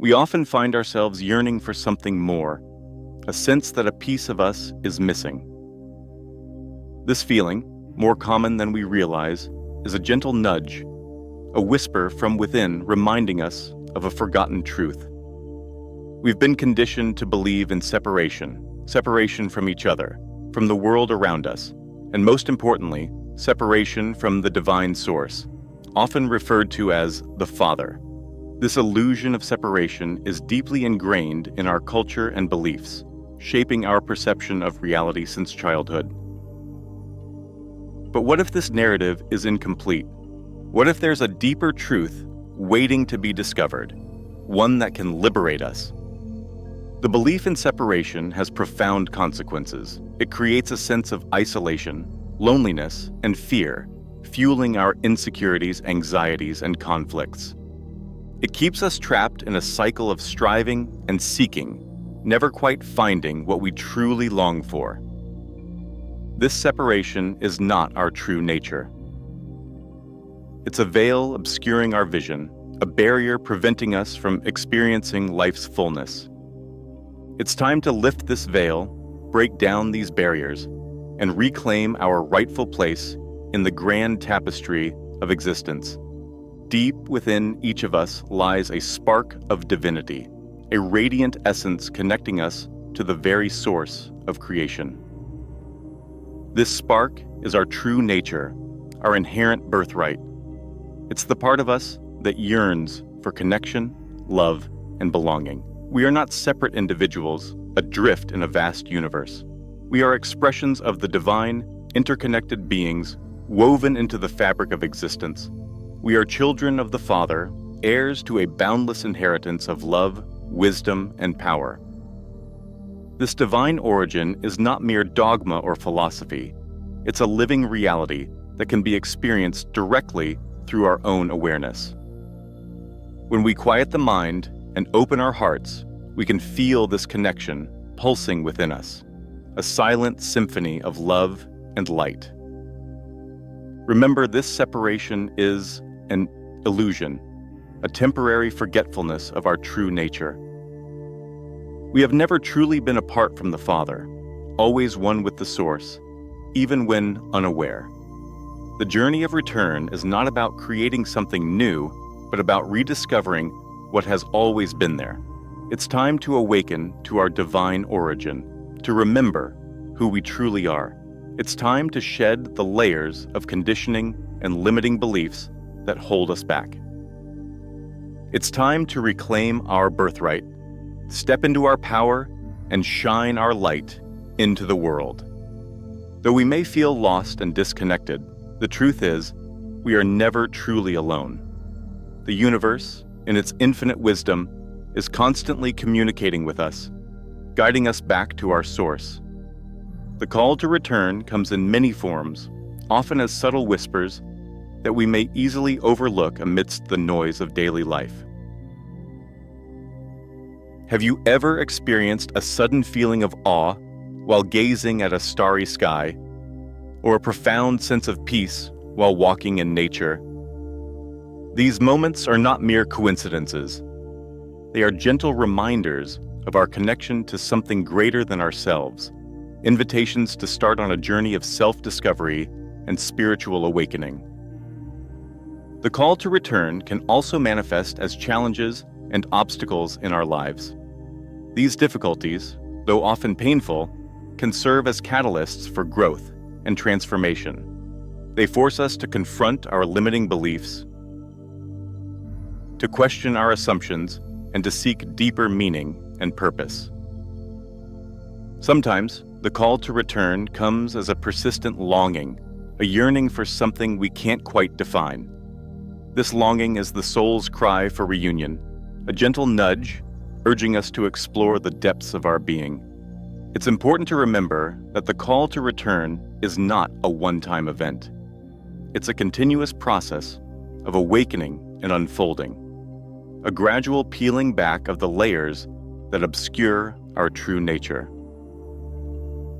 We often find ourselves yearning for something more, a sense that a piece of us is missing. This feeling, more common than we realize, is a gentle nudge, a whisper from within reminding us of a forgotten truth. We've been conditioned to believe in separation from each other, from the world around us, and most importantly, separation from the divine source, often referred to as the Father. This illusion of separation is deeply ingrained in our culture and beliefs, shaping our perception of reality since childhood. But what if this narrative is incomplete? What if there's a deeper truth waiting to be discovered, one that can liberate us? The belief in separation has profound consequences. It creates a sense of isolation, loneliness, and fear, fueling our insecurities, anxieties, and conflicts. It keeps us trapped in a cycle of striving and seeking, never quite finding what we truly long for. This separation is not our true nature. It's a veil obscuring our vision, a barrier preventing us from experiencing life's fullness. It's time to lift this veil, break down these barriers, and reclaim our rightful place in the grand tapestry of existence. Deep within each of us lies a spark of divinity, a radiant essence connecting us to the very source of creation. This spark is our true nature, our inherent birthright. It's the part of us that yearns for connection, love, and belonging. We are not separate individuals, adrift in a vast universe. We are expressions of the divine, interconnected beings woven into the fabric of existence. We are children of the Father, heirs to a boundless inheritance of love, wisdom, and power. This divine origin is not mere dogma or philosophy. It's a living reality that can be experienced directly through our own awareness. When we quiet the mind and open our hearts, we can feel this connection pulsing within us, a silent symphony of love and light. Remember, this separation is an illusion, a temporary forgetfulness of our true nature. We have never truly been apart from the Father, always one with the Source, even when unaware. The journey of return is not about creating something new, but about rediscovering what has always been there. It's time to awaken to our divine origin, to remember who we truly are. It's time to shed the layers of conditioning and limiting beliefs that hold us back. It's time to reclaim our birthright, step into our power, and shine our light into the world. Though we may feel lost and disconnected, the truth is, we are never truly alone. The universe, in its infinite wisdom, is constantly communicating with us, guiding us back to our source. The call to return comes in many forms, often as subtle whispers that we may easily overlook amidst the noise of daily life. Have you ever experienced a sudden feeling of awe while gazing at a starry sky, or a profound sense of peace while walking in nature? These moments are not mere coincidences. They are gentle reminders of our connection to something greater than ourselves, invitations to start on a journey of self-discovery and spiritual awakening. The call to return can also manifest as challenges and obstacles in our lives. These difficulties, though often painful, can serve as catalysts for growth and transformation. They force us to confront our limiting beliefs, to question our assumptions, and to seek deeper meaning and purpose. Sometimes, the call to return comes as a persistent longing, a yearning for something we can't quite define. This longing is the soul's cry for reunion, a gentle nudge urging us to explore the depths of our being. It's important to remember that the call to return is not a one-time event. It's a continuous process of awakening and unfolding, a gradual peeling back of the layers that obscure our true nature.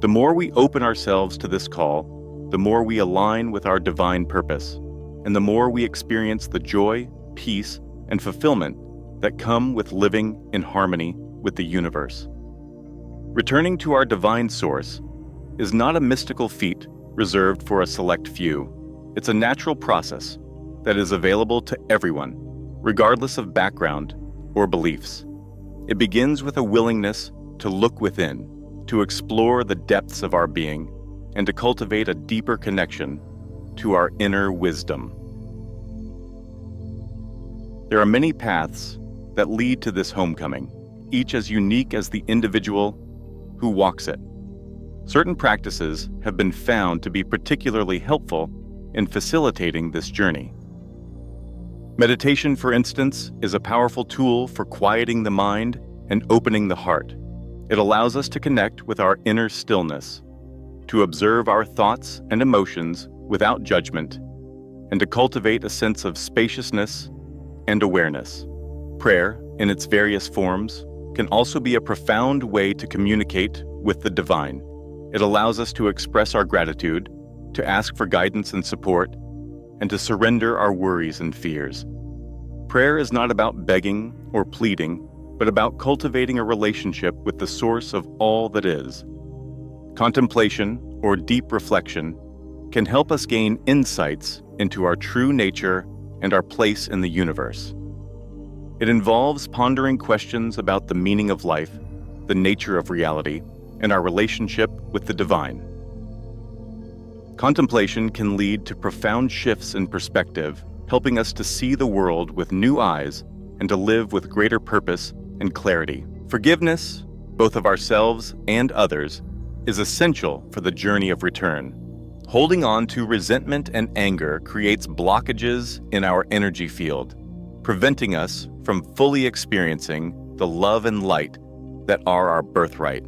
The more we open ourselves to this call, the more we align with our divine purpose, and the more we experience the joy, peace, and fulfillment that come with living in harmony with the universe. Returning to our divine source is not a mystical feat reserved for a select few. It's a natural process that is available to everyone, regardless of background or beliefs. It begins with a willingness to look within, to explore the depths of our being, and to cultivate a deeper connection to our inner wisdom. There are many paths that lead to this homecoming, each as unique as the individual who walks it. Certain practices have been found to be particularly helpful in facilitating this journey. Meditation, for instance, is a powerful tool for quieting the mind and opening the heart. It allows us to connect with our inner stillness, to observe our thoughts and emotions without judgment, and to cultivate a sense of spaciousness and awareness. Prayer, in its various forms, can also be a profound way to communicate with the divine. It allows us to express our gratitude, to ask for guidance and support, and to surrender our worries and fears. Prayer is not about begging or pleading, but about cultivating a relationship with the source of all that is. Contemplation, or deep reflection, can help us gain insights into our true nature and our place in the universe. It involves pondering questions about the meaning of life, the nature of reality, and our relationship with the divine. Contemplation can lead to profound shifts in perspective, helping us to see the world with new eyes and to live with greater purpose and clarity. Forgiveness, both of ourselves and others, is essential for the journey of return. Holding on to resentment and anger creates blockages in our energy field, preventing us from fully experiencing the love and light that are our birthright.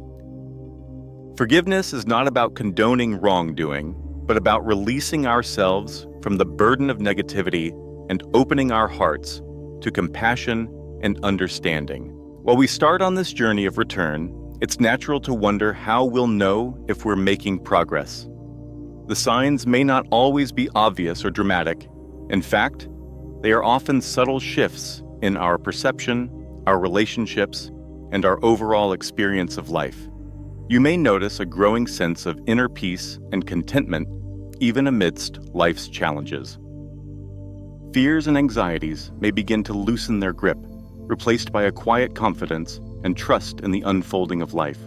Forgiveness is not about condoning wrongdoing, but about releasing ourselves from the burden of negativity and opening our hearts to compassion and understanding. While we start on this journey of return, it's natural to wonder how we'll know if we're making progress. The signs may not always be obvious or dramatic. In fact, they are often subtle shifts in our perception, our relationships, and our overall experience of life. You may notice a growing sense of inner peace and contentment even amidst life's challenges. Fears and anxieties may begin to loosen their grip, replaced by a quiet confidence and trust in the unfolding of life.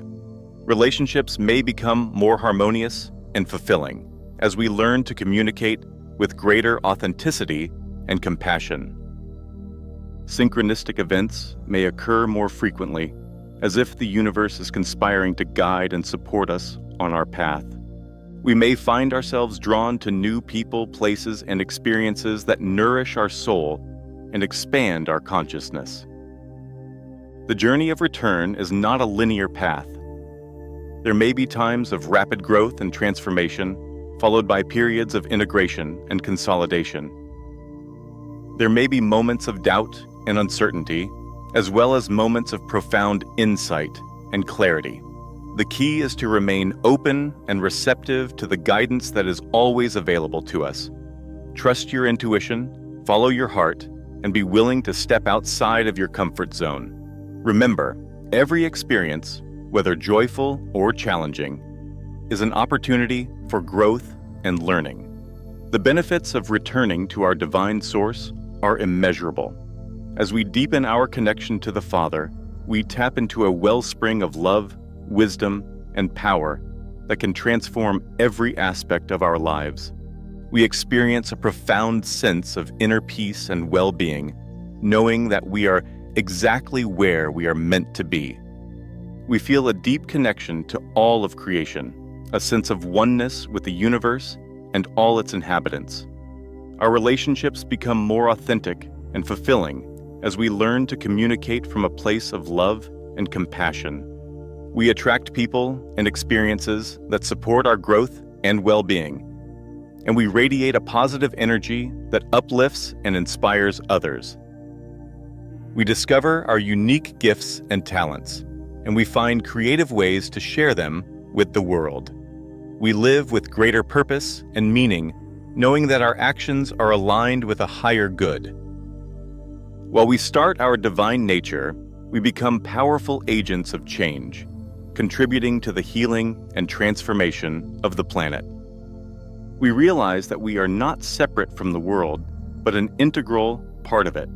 Relationships may become more harmonious and fulfilling as we learn to communicate with greater authenticity and compassion. Synchronistic events may occur more frequently, as if the universe is conspiring to guide and support us on our path. We may find ourselves drawn to new people, places, and experiences that nourish our soul and expand our consciousness. The journey of return is not a linear path. There may be times of rapid growth and transformation, followed by periods of integration and consolidation. There may be moments of doubt and uncertainty, as well as moments of profound insight and clarity. The key is to remain open and receptive to the guidance that is always available to us. Trust your intuition, follow your heart, and be willing to step outside of your comfort zone. Remember, every experience, whether joyful or challenging, is an opportunity for growth and learning. The benefits of returning to our divine source are immeasurable. As we deepen our connection to the Father, we tap into a wellspring of love, wisdom, and power that can transform every aspect of our lives. We experience a profound sense of inner peace and well-being, knowing that we are exactly where we are meant to be. We feel a deep connection to all of creation, a sense of oneness with the universe and all its inhabitants. Our relationships become more authentic and fulfilling as we learn to communicate from a place of love and compassion. We attract people and experiences that support our growth and well-being, and we radiate a positive energy that uplifts and inspires others. We discover our unique gifts and talents, and we find creative ways to share them with the world. We live with greater purpose and meaning, knowing that our actions are aligned with a higher good. While we start our divine nature, we become powerful agents of change, contributing to the healing and transformation of the planet. We realize that we are not separate from the world, but an integral part of it,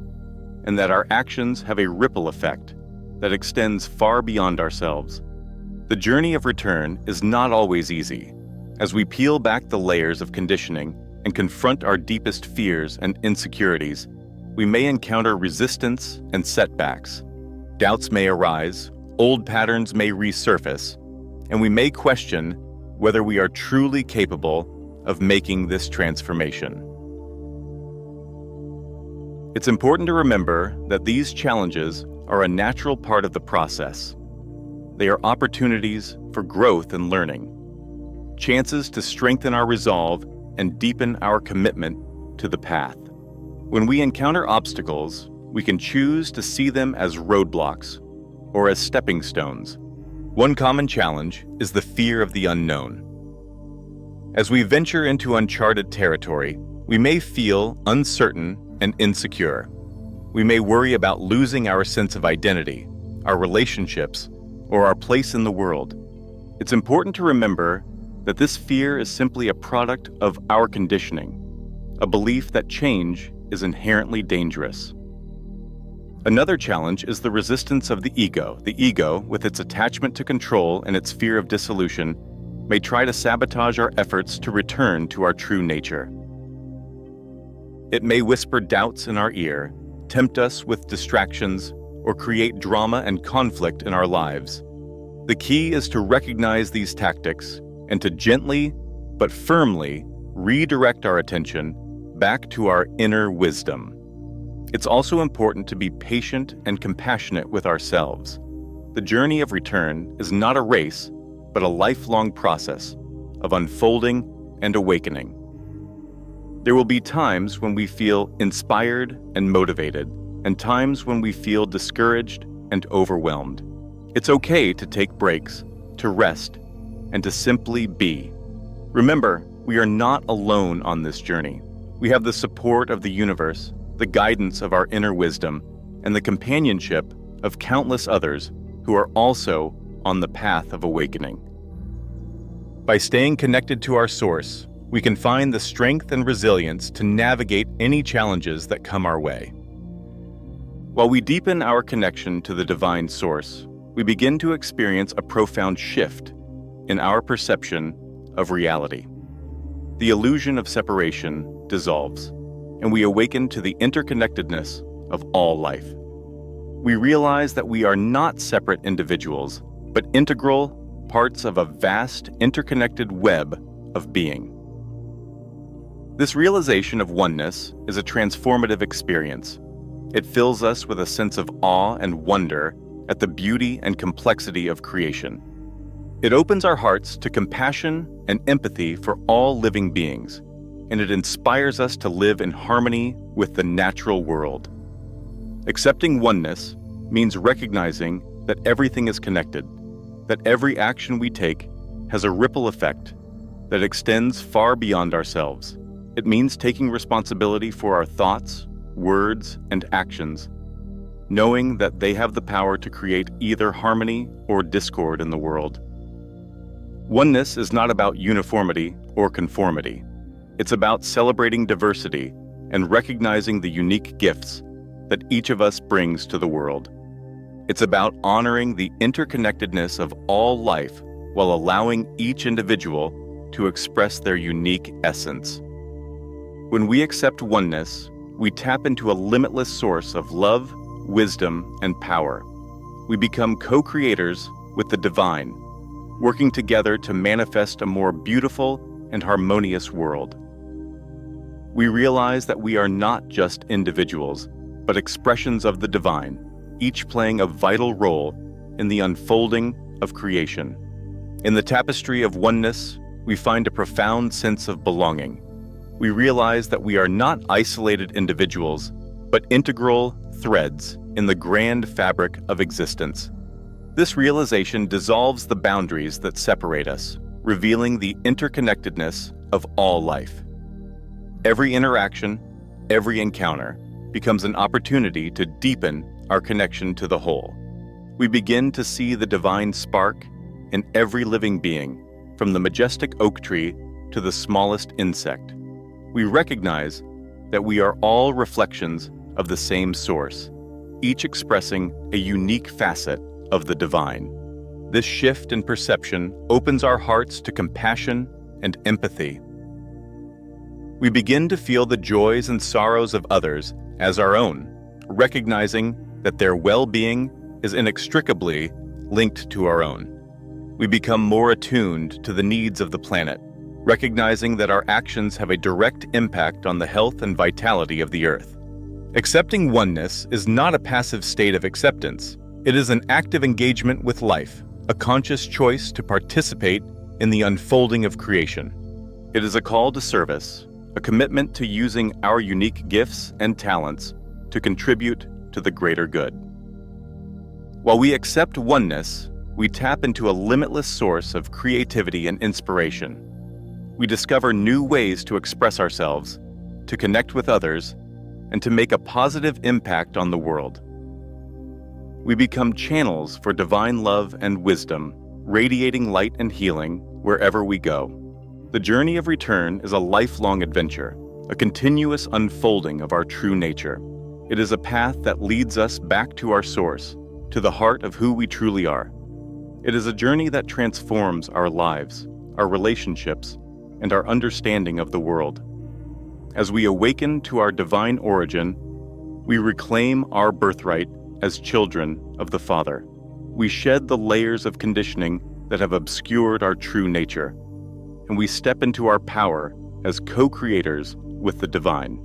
and that our actions have a ripple effect that extends far beyond ourselves. The journey of return is not always easy. As we peel back the layers of conditioning and confront our deepest fears and insecurities, we may encounter resistance and setbacks. Doubts may arise, old patterns may resurface, and we may question whether we are truly capable of making this transformation. It's important to remember that these challenges are a natural part of the process. They are opportunities for growth and learning, chances to strengthen our resolve and deepen our commitment to the path. When we encounter obstacles, we can choose to see them as roadblocks or as stepping stones. One common challenge is the fear of the unknown. As we venture into uncharted territory, we may feel uncertain and insecure. We may worry about losing our sense of identity, our relationships, or our place in the world. It's important to remember that this fear is simply a product of our conditioning, a belief that change is inherently dangerous. Another challenge is the resistance of the ego. The ego, with its attachment to control and its fear of dissolution, may try to sabotage our efforts to return to our true nature. It may whisper doubts in our ear, tempt us with distractions, or create drama and conflict in our lives. The key is to recognize these tactics and to gently but firmly redirect our attention back to our inner wisdom. It's also important to be patient and compassionate with ourselves. The journey of return is not a race, but a lifelong process of unfolding and awakening. There will be times when we feel inspired and motivated, and times when we feel discouraged and overwhelmed. It's okay to take breaks, to rest, and to simply be. Remember, we are not alone on this journey. We have the support of the universe, the guidance of our inner wisdom, and the companionship of countless others who are also on the path of awakening. By staying connected to our source, we can find the strength and resilience to navigate any challenges that come our way. While we deepen our connection to the divine source, we begin to experience a profound shift in our perception of reality. The illusion of separation dissolves, and we awaken to the interconnectedness of all life. We realize that we are not separate individuals, but integral parts of a vast, interconnected web of being. This realization of oneness is a transformative experience. It fills us with a sense of awe and wonder at the beauty and complexity of creation. It opens our hearts to compassion and empathy for all living beings, and it inspires us to live in harmony with the natural world. Accepting oneness means recognizing that everything is connected, that every action we take has a ripple effect that extends far beyond ourselves. It means taking responsibility for our thoughts, words, and actions, knowing that they have the power to create either harmony or discord in the world. Oneness is not about uniformity or conformity. It's about celebrating diversity and recognizing the unique gifts that each of us brings to the world. It's about honoring the interconnectedness of all life while allowing each individual to express their unique essence. When we accept oneness, we tap into a limitless source of love, wisdom, and power. We become co-creators with the divine, working together to manifest a more beautiful and harmonious world. We realize that we are not just individuals, but expressions of the divine, each playing a vital role in the unfolding of creation. In the tapestry of oneness, we find a profound sense of belonging. We realize that we are not isolated individuals, but integral threads in the grand fabric of existence. This realization dissolves the boundaries that separate us, revealing the interconnectedness of all life. Every interaction, every encounter, becomes an opportunity to deepen our connection to the whole. We begin to see the divine spark in every living being, from the majestic oak tree to the smallest insect. We recognize that we are all reflections of the same source, each expressing a unique facet of the divine. This shift in perception opens our hearts to compassion and empathy. We begin to feel the joys and sorrows of others as our own, recognizing that their well-being is inextricably linked to our own. We become more attuned to the needs of the planet, recognizing that our actions have a direct impact on the health and vitality of the Earth. Accepting oneness is not a passive state of acceptance. It is an active engagement with life, a conscious choice to participate in the unfolding of creation. It is a call to service, a commitment to using our unique gifts and talents to contribute to the greater good. While we accept oneness, we tap into a limitless source of creativity and inspiration. We discover new ways to express ourselves, to connect with others, and to make a positive impact on the world. We become channels for divine love and wisdom, radiating light and healing wherever we go. The journey of return is a lifelong adventure, a continuous unfolding of our true nature. It is a path that leads us back to our source, to the heart of who we truly are. It is a journey that transforms our lives, our relationships, and our understanding of the world. As we awaken to our divine origin, we reclaim our birthright as children of the Father. We shed the layers of conditioning that have obscured our true nature, and we step into our power as co-creators with the divine.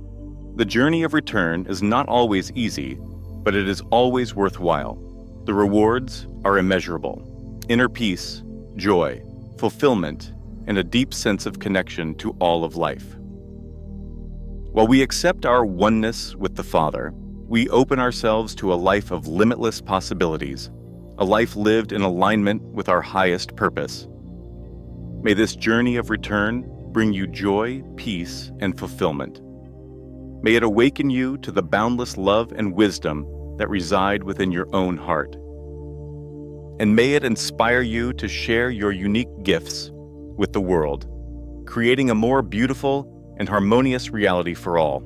The journey of return is not always easy, but it is always worthwhile. The rewards are immeasurable: inner peace, joy, fulfillment, and a deep sense of connection to all of life. While we accept our oneness with the Father, we open ourselves to a life of limitless possibilities, a life lived in alignment with our highest purpose. May this journey of return bring you joy, peace, and fulfillment. May it awaken you to the boundless love and wisdom that reside within your own heart. And may it inspire you to share your unique gifts with the world, creating a more beautiful and harmonious reality for all.